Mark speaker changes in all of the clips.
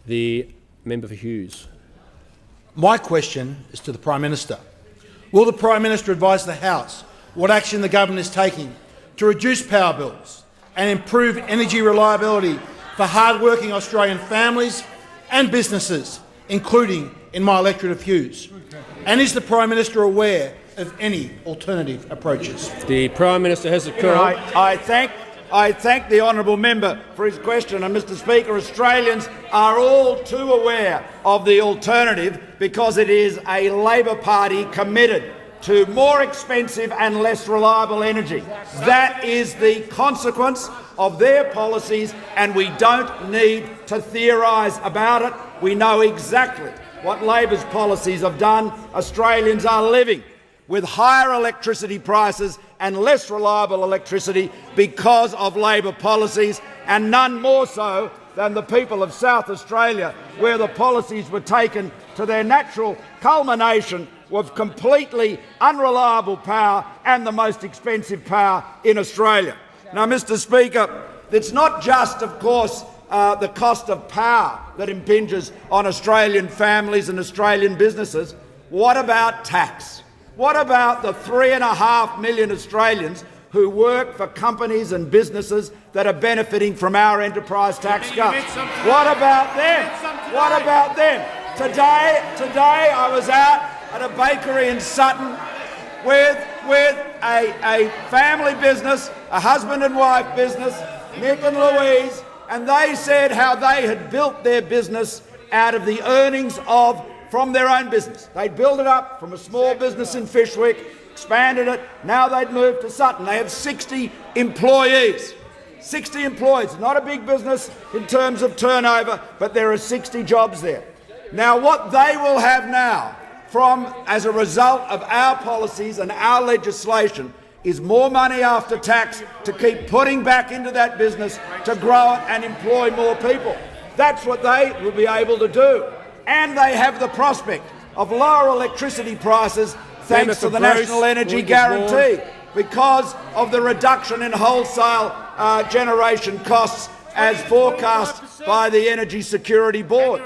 Speaker 1: The member for Hughes.
Speaker 2: My question is to the Prime Minister. Will the Prime Minister advise the House what action the government is taking to reduce power bills and improve energy reliability for hard-working Australian families and businesses, including in my electorate of Hughes? And is the Prime Minister aware of any alternative approaches?
Speaker 1: The Prime Minister has the call.
Speaker 3: I thank the honourable member for his question, and Mr Speaker, Australians are all too aware of the alternative because it is a Labor Party committed to more expensive and less reliable energy. That is the consequence of their policies, and we don't need to theorise about it. We know exactly what Labor's policies have done. Australians are living with higher electricity prices and less reliable electricity because of Labor policies, and none more so than the people of South Australia, where the policies were taken to their natural culmination with completely unreliable power and the most expensive power in Australia. Now, Mr Speaker, it's not just, of course, the cost of power that impinges on Australian families and Australian businesses. What about tax? What about the 3.5 million Australians who work for companies and businesses that are benefiting from our enterprise tax cuts? What about them? What about them? Today I was out at a bakery in Sutton with a family business, a husband and wife business, Nick and Louise, and they said how they had built their business out of the earnings from their own business. They'd built it up from a small business in Fyshwick, expanded it, now they'd moved to Sutton. They have 60 employees. 60 employees, not a big business in terms of turnover, but there are 60 jobs there. Now what they will have now as a result of our policies and our legislation is more money after tax to keep putting back into that business to grow it and employ more people. That's what they will be able to do. And they have the prospect of lower electricity prices thanks to the National Energy Guarantee because of the reduction in wholesale generation costs as forecast by the Energy Security Board.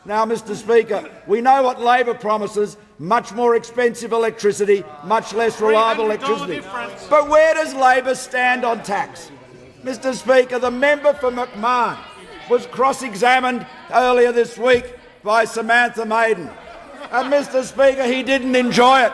Speaker 3: Now, Mr Speaker, we know what Labor promises: much more expensive electricity, much less reliable electricity. But where does Labor stand on tax? Mr Speaker, the member for McMahon was cross-examined earlier this week by Samantha Maiden. And Mr Speaker, he didn't enjoy it.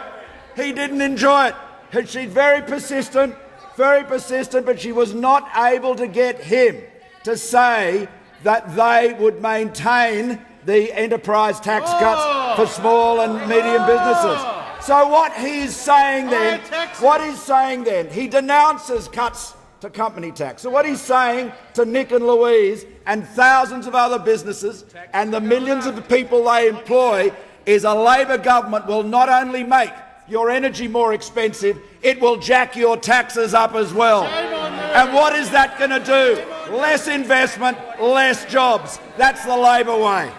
Speaker 3: He didn't enjoy it. She's very persistent, but she was not able to get him to say that they would maintain the enterprise tax cuts for small and medium businesses. So what he's saying then, he denounces cuts to company tax. So what he's saying to Nick and Louise and thousands of other businesses and the millions of people they employ is a Labor government will not only make your energy more expensive, it will jack your taxes up as well. And what is that going to do? Less investment, less jobs. That's the Labor way.